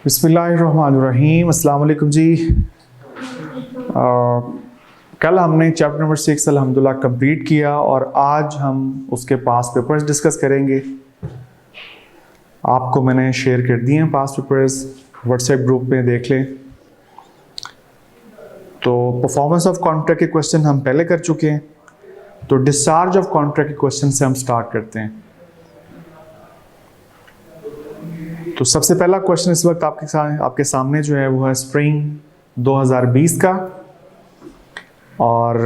बिस्मिल्लाहिर्रहमानिर्रहीम। अस्सलाम वालेकुम जी। कल हमने चैप्टर नंबर 6 अल्हम्दुलिल्लाह कंप्लीट किया और आज हम उसके पास पेपर्स डिस्कस करेंगे। आपको मैंने शेयर कर दिए हैं पास पेपर्स, व्हाट्सएप ग्रुप में देख लें। तो परफॉर्मेंस ऑफ कॉन्ट्रैक्ट के क्वेश्चन हम पहले कर चुके हैं, तो डिस्चार्ज ऑफ कॉन्ट्रैक्ट के क्वेश्चन से हम स्टार्ट करते हैं। तो सबसे पहला क्वेश्चन इस वक्त आपके सामने जो है वो है स्प्रिंग 2020 का, और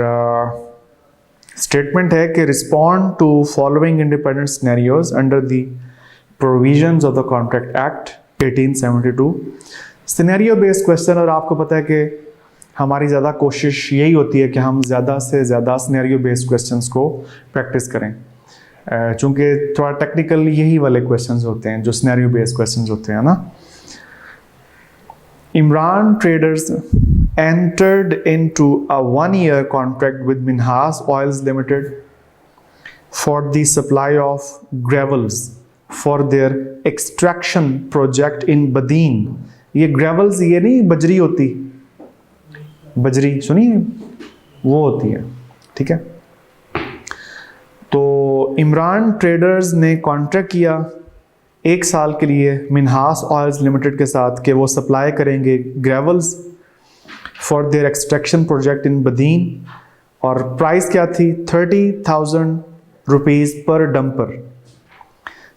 स्टेटमेंट है कि respond to following independent scenarios under the provisions of the contract act 1872। Scenario based question, और आपको पता है कि हमारी ज़्यादा कोशिश यही होती है कि हम ज़्यादा से ज़्यादा सिनेरियो बेस्ड क्वेश्चंस को प्रैक्टिस करें, चूँकि थोड़ा टेक्निकल यही वाले क्वेश्चंस होते हैं जो सिनेरियो बेस्ड क्वेश्चंस होते हैं ना। Imran traders entered into a 1-year contract with Minhas Oils Limited for the supply of gravels for their extraction project in Badin। ये gravels ये नहीं बजरी होती, बजरी सुनिए वो होती है, ठीक है। तो इमरान ट्रेडर्स ने कॉन्ट्रैक्ट किया 1 साल के लिए मिन्हास ऑयल्स लिमिटेड के साथ कि वो सप्लाई करेंगे gravels for their extraction project in Badin, और प्राइस क्या थी 30,000 रुपीज़ पर dumper.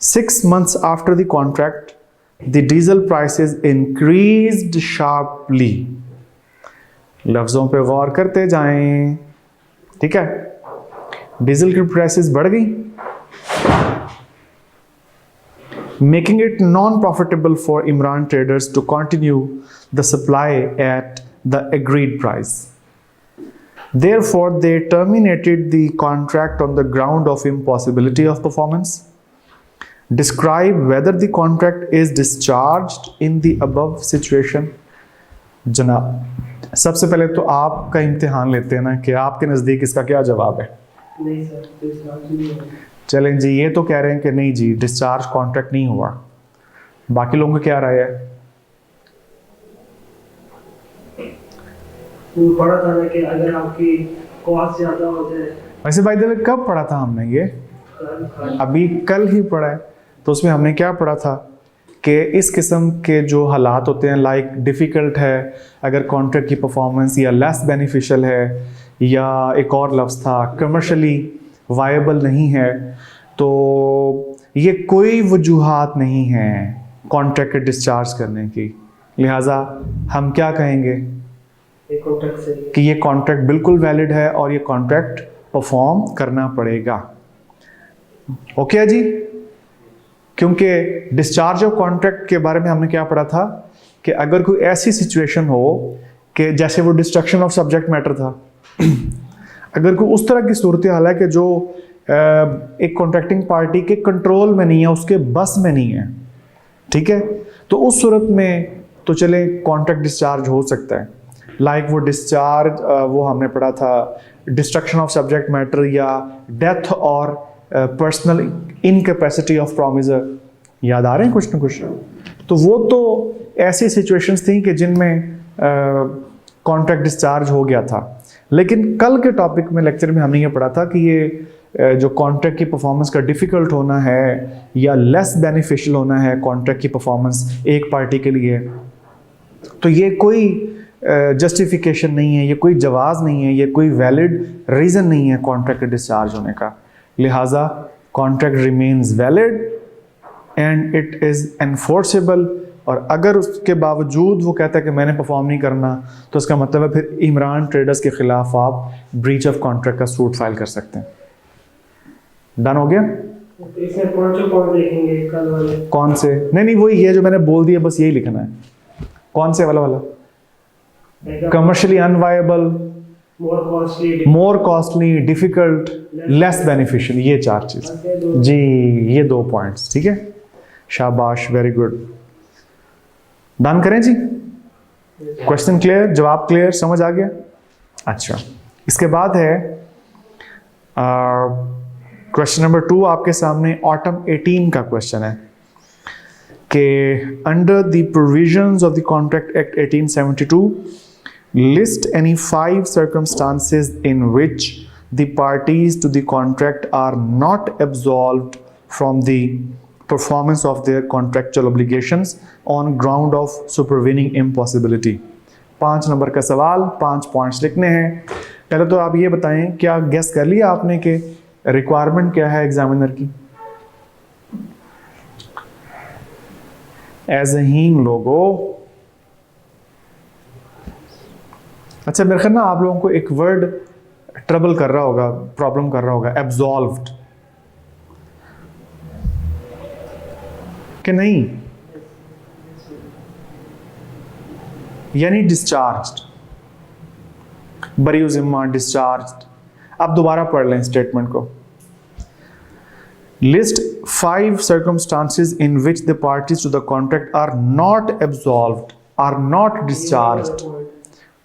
6 months after the contract the diesel prices increased sharply. लफ्ज़ों पे गौर करते जाएं, ठीक है। डीजल की प्राइसेस बढ़ गई, making it non-profitable for Imran traders to continue the supply at the agreed price. Therefore, they terminated the contract on the ground of impossibility of performance. Describe whether the contract is discharged in the above situation. जनाब, सबसे पहले तो आपका इम्तिहान लेते हैं ना कि आपके नज़दीक इसका क्या जवाब है। नहीं सर, डिस्चार्ज नहीं हुआ। चलें जी, ये तो कह रहे हैं कि नहीं जी डिस्चार्ज कॉन्ट्रैक्ट नहीं हुआ। बाकी लोगों को क्या राय है? पढ़ा था ना कि अगर आपकी कॉस्ट ज़्यादा हो जाए। वैसे भाई देवे कब पढ़ा था हमने ये? अभी कल ही पढ़ा है। तो उसमें हमने क्या पढ़ा था कि इस किस्म के जो हालात होते हैं, लाइक डिफ़िकल्ट है अगर कॉन्ट्रैक्ट की परफॉर्मेंस, या लेस बेनिफिशियल है, या एक और लफ्ज़ था कमर्शली वायबल नहीं है, तो ये कोई वजूहात नहीं है कॉन्ट्रैक्ट के डिस्चार्ज करने की। लिहाजा हम क्या कहेंगे कि ये कॉन्ट्रैक्ट बिल्कुल वैलिड है और ये कॉन्ट्रैक्ट परफॉर्म करना पड़ेगा। ओके है जी। क्योंकि डिस्चार्ज ऑफ कॉन्ट्रैक्ट के बारे में हमने क्या पढ़ा था कि अगर कोई ऐसी सिचुएशन हो कि जैसे वो डिस्ट्रक्शन ऑफ सब्जेक्ट मैटर था, अगर कोई उस तरह की सूरत हाल है कि जो एक कॉन्ट्रैक्टिंग पार्टी के कंट्रोल में नहीं है, उसके बस में नहीं है, ठीक है, तो उस सूरत में तो चले कॉन्ट्रैक्ट डिस्चार्ज हो सकता है। लाइक वो डिस्चार्ज वो हमने पढ़ा था डिस्ट्रक्शन ऑफ सब्जेक्ट मैटर, या डेथ और पर्सनल इनकैपेसिटी ऑफ प्रॉमिसर। याद आ रहे हैं कुछ ना कुछ? तो वो तो ऐसी सिचुएशंस थी कि जिनमें कॉन्ट्रैक्ट डिस्चार्ज हो गया था। लेकिन कल के टॉपिक में लेक्चर में हमने ये पढ़ा था कि ये जो कॉन्ट्रैक्ट की परफॉर्मेंस का डिफ़िकल्ट होना है या लेस बेनिफिशियल होना है कॉन्ट्रैक्ट की परफॉर्मेंस एक पार्टी के लिए, तो ये कोई जस्टिफिकेशन नहीं है, ये कोई जवाज़ नहीं है, ये कोई वैलिड रीज़न नहीं है कॉन्ट्रैक्ट के डिस्चार्ज होने का। लिहाजा contract remains valid and it is enforceable. और अगर उसके बावजूद वो कहता है कि मैंने परफॉर्म नहीं करना, तो इसका मतलब है फिर इमरान ट्रेडर्स के खिलाफ आप ब्रीच ऑफ कॉन्ट्रैक्ट का सूट फाइल कर सकते हैं। डन हो गया? इसमें पॉइंट लिखेंगे कल वाले। कौन से? नहीं वही है जो मैंने बोल दिया, बस यही लिखना है। कौन से वाला? कमर्शियली अनवायबल, मोर कॉस्टली, डिफिकल्ट, लेस बेनिफिशियल, ये 4 चीज जी, ये 2 पॉइंट्स, ठीक है। शाबाश, वेरी गुड। डन करें जी। क्वेश्चन क्लियर, जवाब क्लियर, समझ आ गया? अच्छा, इसके बाद है क्वेश्चन नंबर 2 आपके सामने। ऑटम 18 का क्वेश्चन है कि under the provisions of the contract act 1872 list any 5 circumstances in which the parties to the contract are not absolved from the performance of their contractual obligations on ground of supervening impossibility। 5 number का सवाल, 5 points लिखने हैं। पहले तो आप ये बताएं, क्या गेस कर लिया आपने कि रिक्वायरमेंट क्या है एग्जामिनर की? एज़हीन लोगों, अच्छा मेरे ख्याल ना आप लोगों को एक वर्ड ट्रबल कर रहा होगा, प्रॉब्लम कर रहा होगा, एब्सॉल्व्ड कि नहीं, यानी डिस्चार्ज्ड, बरी जिम्मा, डिस्चार्ज्ड। अब दोबारा पढ़ लें स्टेटमेंट को। List 5 circumstances in which the parties to the contract are not absolved, are not discharged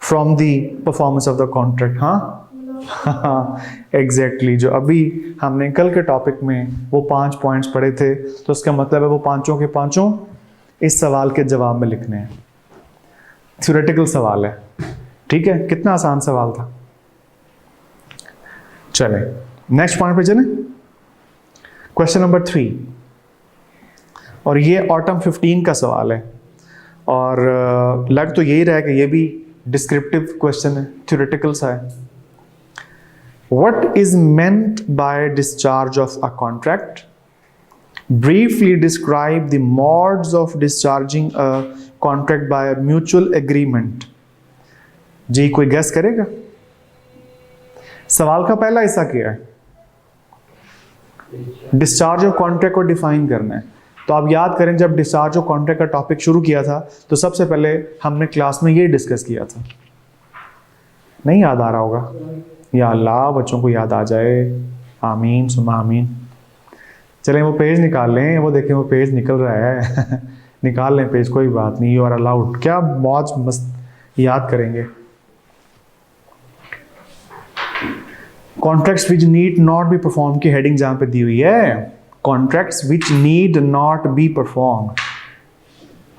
from the performance of the contract। हाँ एग्जैक्टली जो अभी हमने कल के टॉपिक में वो 5 पॉइंट्स पढ़े थे, तो उसका मतलब है वो पांचों के पांचों इस सवाल के जवाब में लिखने हैं। थ्योरेटिकल सवाल है, ठीक है, कितना आसान सवाल था। चले नेक्स्ट पॉइंट पे चले, क्वेश्चन नंबर 3, और ये ऑटम 15 का सवाल है, और लग तो यही रहा है कि ये भी डिस्क्रिप्टिव क्वेश्चन है, थ्योरेटिकल सा है। What is meant by discharge of a contract? Briefly describe the modes of discharging a contract by a mutual agreement। जी कोई गेस करेगा? सवाल का पहला हिस्सा क्या है? डिस्चार्ज ऑफ कॉन्ट्रैक्ट को डिफाइन करना है। तो आप याद करें, जब डिस्चार्ज ऑफ कॉन्ट्रैक्ट का टॉपिक शुरू किया था तो सबसे पहले हमने क्लास में ये डिस्कस किया था। नहीं याद आ रहा होगा? या अल्लाह बच्चों को याद आ जाए, आमीन सुमा आमीन। चलें वो पेज निकाल लें, वो देखें वो पेज निकल रहा है निकाल लें पेज, कोई बात नहीं, यू आर अलाउड। क्या मौज मस्त याद करेंगे। Contracts which need not be perform की हेडिंग जहां पे दी हुई है, contracts which need not be perform,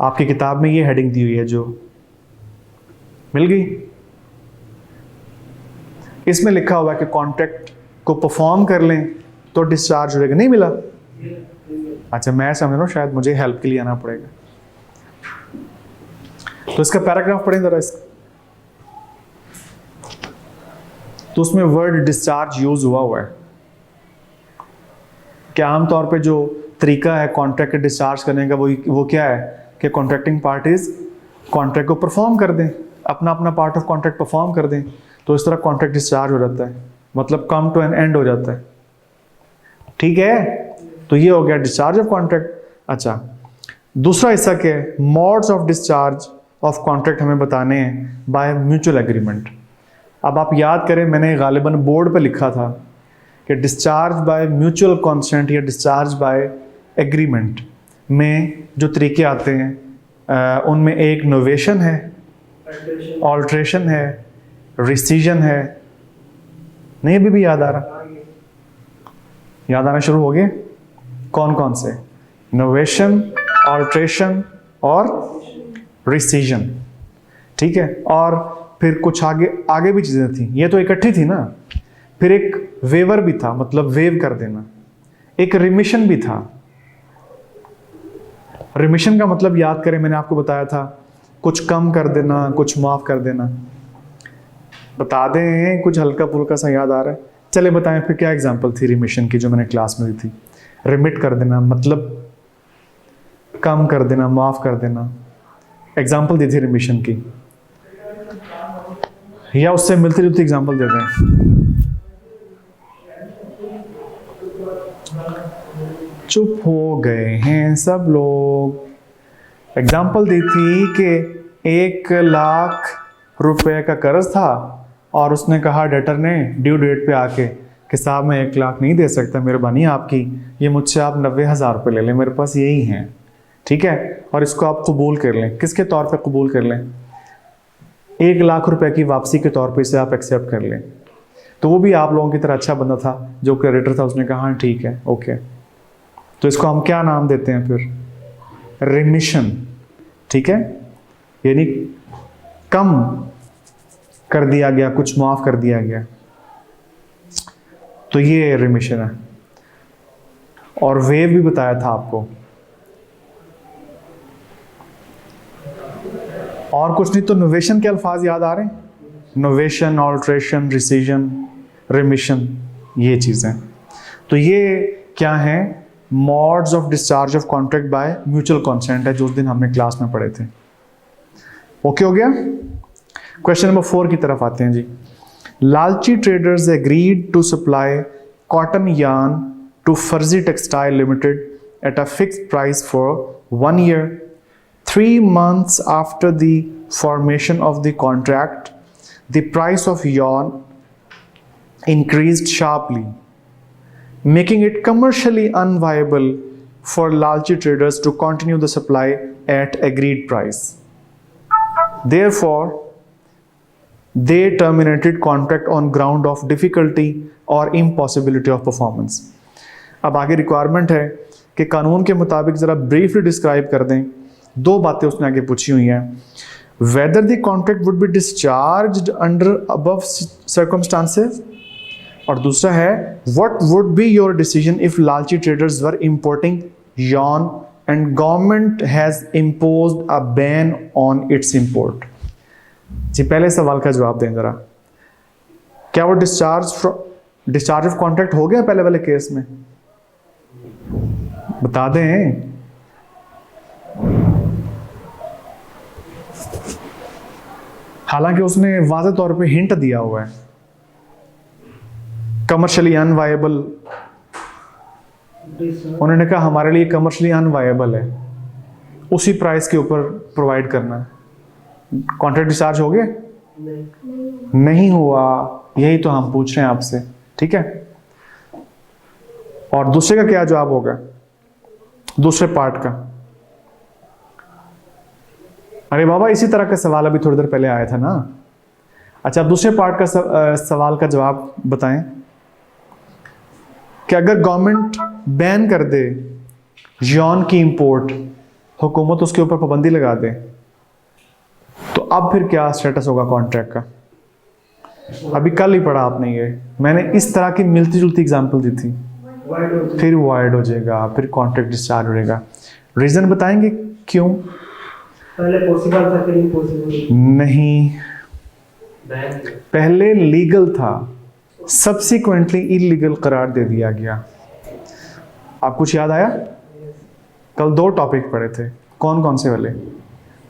आपकी किताब में ये हेडिंग दी हुई है जो मिल गई। इसमें लिखा हुआ है कि कॉन्ट्रैक्ट को परफॉर्म कर लें तो डिस्चार्ज होगा, नहीं मिला? अच्छा मैं समझ रहा हूँ शायद मुझे हेल्प के लिए आना पड़ेगा। तो इसका पैराग्राफ पढ़ें जरा इसका। तो उसमें वर्ड डिस्चार्ज यूज हुआ है कि आमतौर पे जो तरीका है कॉन्ट्रैक्ट के डिस्चार्ज करने का वो क्या है कि कॉन्ट्रैक्टिंग पार्टीज कॉन्ट्रैक्ट को परफॉर्म कर दें, अपना अपना पार्ट ऑफ कॉन्ट्रैक्ट परफॉर्म कर दें, तो इस तरह कॉन्ट्रैक्ट डिस्चार्ज हो जाता है, मतलब कम टू एन एंड हो जाता है। ठीक है, तो ये हो गया डिस्चार्ज ऑफ कॉन्ट्रैक्ट। अच्छा दूसरा हिस्सा क्या है? Modes of discharge of contract हमें बताने हैं बाय म्यूचुअल एग्रीमेंट। अब आप याद करें, मैंने गालिबन बोर्ड पर लिखा था कि डिस्चार्ज बाय म्यूचुअल कॉन्सेंट या डिस्चार्ज बाय एग्रीमेंट में जो तरीके आते हैं उनमें एक नोवेशन है, ऑल्ट्रेशन है, रिसीजन है। नहीं अभी भी याद आ रहा? याद आना शुरू हो गए? कौन कौन से? नोवेशन, ऑल्ट्रेशन और रिसीजन। ठीक है, और फिर कुछ आगे भी चीजें थी, ये तो इकट्ठी थी ना। फिर एक वेवर भी था, मतलब वेव कर देना। एक रिमिशन भी था। रिमिशन का मतलब याद करें, मैंने आपको बताया था कुछ कम कर देना, कुछ माफ कर देना। बता दें कुछ हल्का फुल्का सा याद आ रहा है? चले बताएं फिर क्या एग्जांपल थी रिमिशन की जो मैंने क्लास में दी थी। रिमिट कर देना मतलब कम कर देना, माफ कर देना। एग्जांपल दी थी रिमिशन की, या उससे मिलती जुलती एग्जांपल दे दें। चुप हो गए हैं सब लोग। एग्जांपल दी थी कि 1 लाख रुपए का कर्ज था और उसने कहा डेटर ने ड्यू डेट पे आके कि साहब मैं 1 लाख नहीं दे सकता, मेहरबानी आपकी, ये मुझसे आप 90,000 रुपये ले लें, मेरे पास यही हैं। ठीक है, और इसको आप कबूल कर लें। किसके तौर पे कबूल कर लें? 1 लाख रुपए की वापसी के तौर पे इसे आप एक्सेप्ट कर लें। तो वो भी आप लोगों की तरह अच्छा बंदा था, जो क्रेडिटर था, उसने कहा हाँ ठीक है ओके। तो इसको हम क्या नाम देते हैं फिर? रिमिशन, ठीक है, यानी कम कर दिया गया, कुछ माफ कर दिया गया, तो ये रिमिशन है। और वेव भी बताया था आपको, और कुछ नहीं तो नोवेशन के अल्फाज याद आ रहे हैं, नोवेशन, ऑल्ट्रेशन, रिसीजन, रिमिशन, ये चीजें। तो ये क्या है, modes of discharge of contract by mutual consent है, जो उस दिन हमने क्लास में पढ़े थे। ओके हो गया। क्वेश्चन नंबर 4 की तरफ आते हैं जी। Lalchi traders agreed to supply cotton yarn to Farzi textile limited at a fixed price for 1 year. 3 months after the formation of the contract, the price of yarn increased sharply, making it commercially unviable for Lalchi traders to continue the supply at agreed price. Therefore, they terminated contract on ground of difficulty or impossibility of performance. अब आगे requirement है कि कानून के मुताबिक ज़रा briefly describe कर दें। 2 बातें उसने आगे पूछी हुई हैं, whether the contract would be discharged under above circumstances, और दूसरा है what would be your decision if Lalchi traders were importing yarn and government has imposed a ban on its import. जी पहले सवाल का जवाब दें जरा, क्या वो डिस्चार्ज ऑफ कॉन्ट्रैक्ट हो गया पहले वाले केस में? बता दें। हालांकि उसने वाज़ेह तौर पे हिंट दिया हुआ है, कमर्शियली अनवायबल। उन्होंने कहा हमारे लिए कमर्शियली अनवायबल है उसी प्राइस के ऊपर प्रोवाइड करना। कॉन्ट्रैक्ट डिस्चार्ज हो गया? नहीं हुआ, यही तो हम पूछ रहे हैं आपसे, ठीक है। और दूसरे का क्या जवाब होगा, दूसरे पार्ट का? अरे बाबा इसी तरह का सवाल अभी थोड़ी देर पहले आया था ना। अच्छा, अब दूसरे पार्ट का सवाल का जवाब बताएं कि अगर गवर्नमेंट बैन कर दे यॉन की इंपोर्ट, हुकूमत उसके ऊपर पाबंदी लगा दे, तो अब फिर क्या स्टेटस होगा कॉन्ट्रैक्ट का? अभी कल ही पढ़ा आपने ये, मैंने इस तरह की मिलती जुलती एग्जांपल दी थी। फिर वाइड हो जाएगा, फिर कॉन्ट्रैक्ट डिस्चार्ज हो जाएगा। रीजन बताएंगे क्यों? पहले पॉसिबल था, फिर इम्पॉसिबल नहीं, पहले लीगल था, सब्सिक्वेंटली इलीगल करार दे दिया गया। आप कुछ याद आया? कल 2 टॉपिक पढ़े थे, कौन कौन से वाले?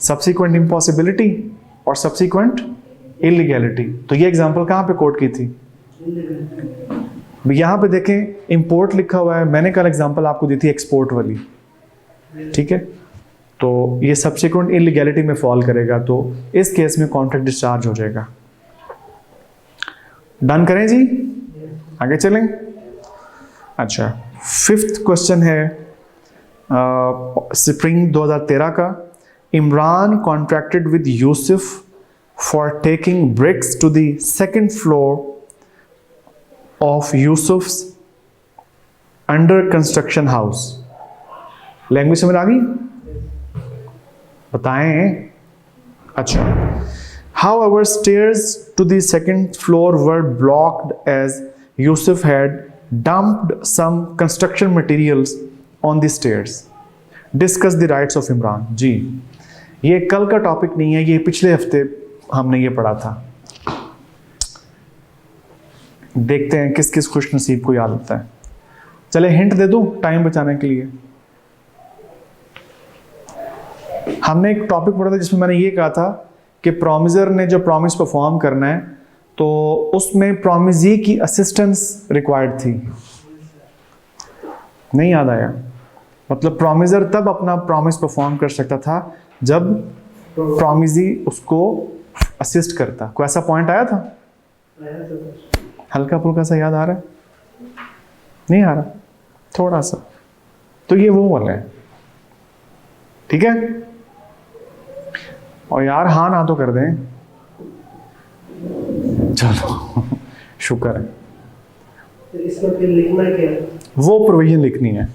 सब्सिक्वेंट इम्पॉसिबिलिटी और सब्सिक्वेंट इलीगैलिटी। तो ये एग्जांपल कहाँ पे कोट की थी? यहाँ पे देखें, इंपोर्ट लिखा हुआ है, मैंने कल एग्जांपल आपको दी थी एक्सपोर्ट वाली, ठीक है। तो ये सब्सिक्वेंट इलीगैलिटी में फॉल करेगा, तो इस केस में कॉन्ट्रैक्ट डिस्चार्ज हो जाएगा। डन करें जी, आगे चलें। अच्छा, 5th क्वेश्चन है स्प्रिंग 2013 का। Imran contracted with Yusuf for taking bricks to the 2nd floor of Yusuf's under construction house. Language समझ आ गई? बताएं। अच्छा, however stairs to the 2nd floor were blocked as Yusuf had dumped some construction materials on the stairs. Discuss the rights of Imran. जी, ये कल का topic नहीं है, ये पिछले हफ्ते हमने ये पढ़ा था। देखते हैं किस किस खुश नसीब को याद होता है। चले हिंट दे दूं टाइम बचाने के लिए। हमने एक टॉपिक पढ़ा था जिसमें मैंने ये कहा था कि प्रॉमिसर ने जो प्रॉमिस परफॉर्म करना है तो उसमें प्रॉमिसी की असिस्टेंस रिक्वायर्ड थी। नहीं याद आया? मतलब प्रॉमिसर तब अपना प्रॉमिस परफॉर्म कर सकता था जब प्रॉमिसी उसको असिस्ट करता। कोई ऐसा पॉइंट आया था? हल्का फुल्का सा याद आ रहा है? नहीं आ रहा? थोड़ा सा। तो ये वो वाला है, ठीक है। और यार हाँ ना तो कर दें। चलो शुक्र है। तो इसमें फिर लिखना क्या है? वो प्रोविजन लिखनी है।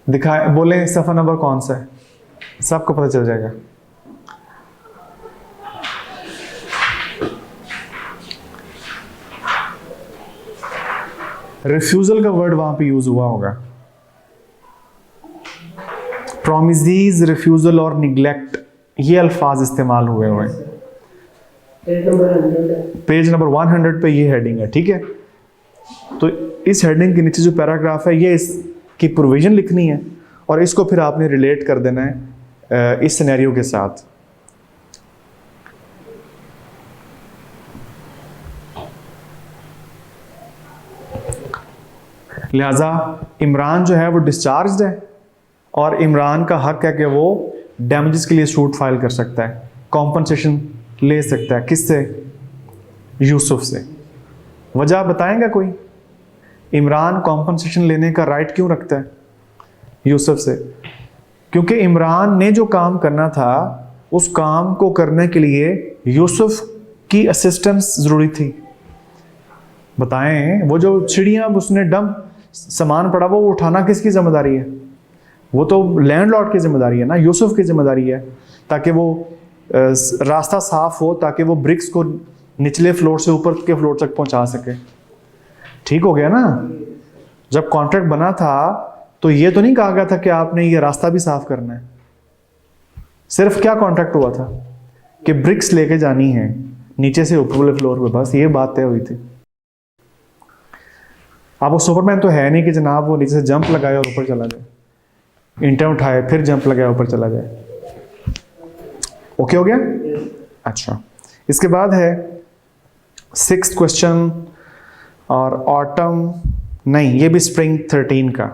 दिखाए, बोले सफ़ा नंबर कौन सा है? सबको पता चल जाएगा। रिफ्यूजल का वर्ड वहां पे यूज हुआ होगा, प्रोमिसेस, रिफ्यूजल और निग्लेक्ट, ये अल्फाज इस्तेमाल हुए हुए हैं। पेज नंबर 100 है। पेज नंबर 100 पे ये हेडिंग है, ठीक है। तो इस हेडिंग के नीचे जो पैराग्राफ है ये इसकी प्रोविजन लिखनी है और इसको फिर आपने रिलेट कर देना है इस सिनेरियो के साथ। लिहाजा इमरान जो है वो डिस्चार्ज है और इमरान का हक है कि वो डैमेजेस के लिए सूट फाइल कर सकता है, कॉम्पनसेशन ले सकता है। किससे? यूसुफ से। वजह बताएंगा कोई? इमरान कॉम्पनसेशन लेने का राइट क्यों रखता है यूसुफ से? क्योंकि इमरान ने जो काम करना था उस काम को करने के लिए यूसुफ की असिस्टेंस ज़रूरी थी। बताएं, वो जो चिड़ियाँ उसने डंप सामान पड़ा वो उठाना किसकी जिम्मेदारी है? वो तो लैंडलॉर्ड की जिम्मेदारी है ना, यूसुफ की जिम्मेदारी है, ताकि वो रास्ता साफ हो, ताकि वो ब्रिक्स को निचले फ्लोर से ऊपर के फ्लोर तक पहुंचा सके। ठीक हो गया ना? जब कॉन्ट्रैक्ट बना था तो ये तो नहीं कहा गया था कि आपने ये रास्ता भी साफ करना है। सिर्फ क्या कॉन्ट्रैक्ट हुआ था कि ब्रिक्स लेके जानी है नीचे से ऊपर वाले फ्लोर पे, बस ये बात तय हुई थी। अब वो सुपरमैन तो है नहीं कि जनाब वो नीचे से जंप लगाए और ऊपर चला जाए, ईंटें उठाए फिर जंप लगाए ऊपर चला जाए। ओके हो गया? अच्छा, इसके बाद है 6th क्वेश्चन और ऑटम नहीं, ये भी स्प्रिंग 13 का,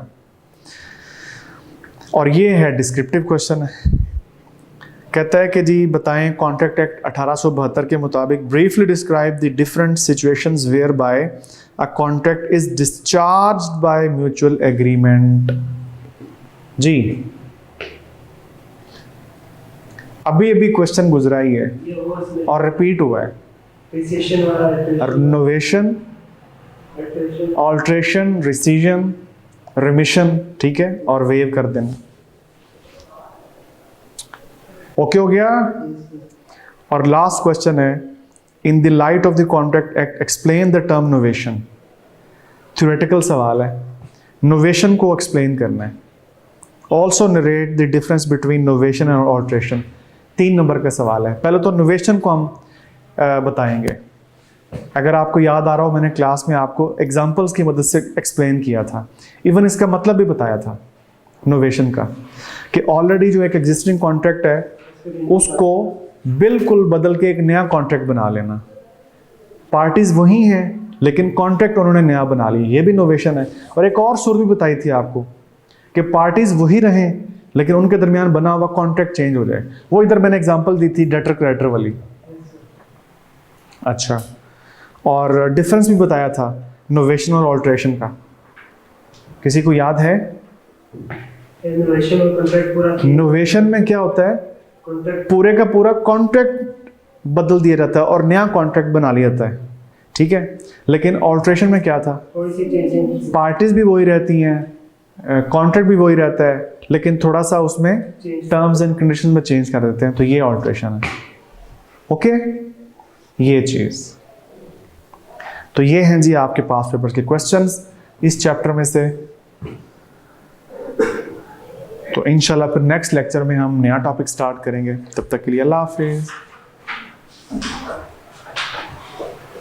और ये है डिस्क्रिप्टिव क्वेश्चन है। कहता है कि जी बताएं, कॉन्ट्रैक्ट एक्ट 1872 के मुताबिक briefly describe the different situations whereby a contract is discharged by mutual agreement. जी अभी अभी क्वेश्चन गुजरा ही है ये हुआ इसमें और रिपीट हुआ है। रिसेशन वाला रिनोवेशन, अल्टरेशन, ऑल्ट्रेशन, रिसीजन, रिमिशन, ठीक है, और वेव कर देना। ओके हो गया? और लास्ट क्वेश्चन है, in the light of the contract act explain the term novation. Theoretical सवाल है, नोवेशन को एक्सप्लेन करना है। Also narrate the difference between novation and alteration. 3 number का सवाल है। पहले तो नोवेशन को हम बताएंगे। अगर आपको याद आ रहा हो, मैंने क्लास में आपको एग्जाम्पल्स की मदद से एक्सप्लेन किया था, इवन इसका मतलब भी बताया था नोवेशन का, कि ऑलरेडी जो एक एग्जिस्टिंग कॉन्ट्रैक्ट है उसको बिल्कुल बदल के एक नया कॉन्ट्रैक्ट बना लेना। पार्टीज वही हैं लेकिन कॉन्ट्रैक्ट उन्होंने नया बना लिया, ये भी नोवेशन है। और एक और सूरत भी बताई थी आपको कि पार्टीज वही रहें लेकिन उनके दरमियान बना हुआ कॉन्ट्रैक्ट चेंज हो जाए। वो इधर मैंने एग्जांपल दी थी डेटर क्रेडिटर वाली। अच्छा, और डिफरेंस भी बताया था नोवेशन और ऑल्ट्रेशन का। किसी को याद है? इनोवेशन और कॉन्ट्रैक्ट पूरा नोवेशन में क्या होता है? कॉन्ट्रैक्ट पूरे का पूरा कॉन्ट्रैक्ट बदल दिया जाता है और नया कॉन्ट्रैक्ट बना लिया जाता है, ठीक है। लेकिन ऑल्ट्रेशन में क्या था? थोड़ी सी चेंजिंग, पार्टीज भी वही रहती हैं, कॉन्ट्रैक्ट भी वही रहता है, लेकिन थोड़ा सा उसमें टर्म्स एंड कंडीशन में चेंज कर देते हैं, तो ये ऑल्ट्रेशन है। ओके, ये चीज़। तो ये हैं जी आपके पास पेपर के क्वेश्चंस इस चैप्टर में से। तो इंशाल्लाह फिर नेक्स्ट लेक्चर में हम नया टॉपिक स्टार्ट करेंगे। तब तक के लिए अल्लाह हाफिज़।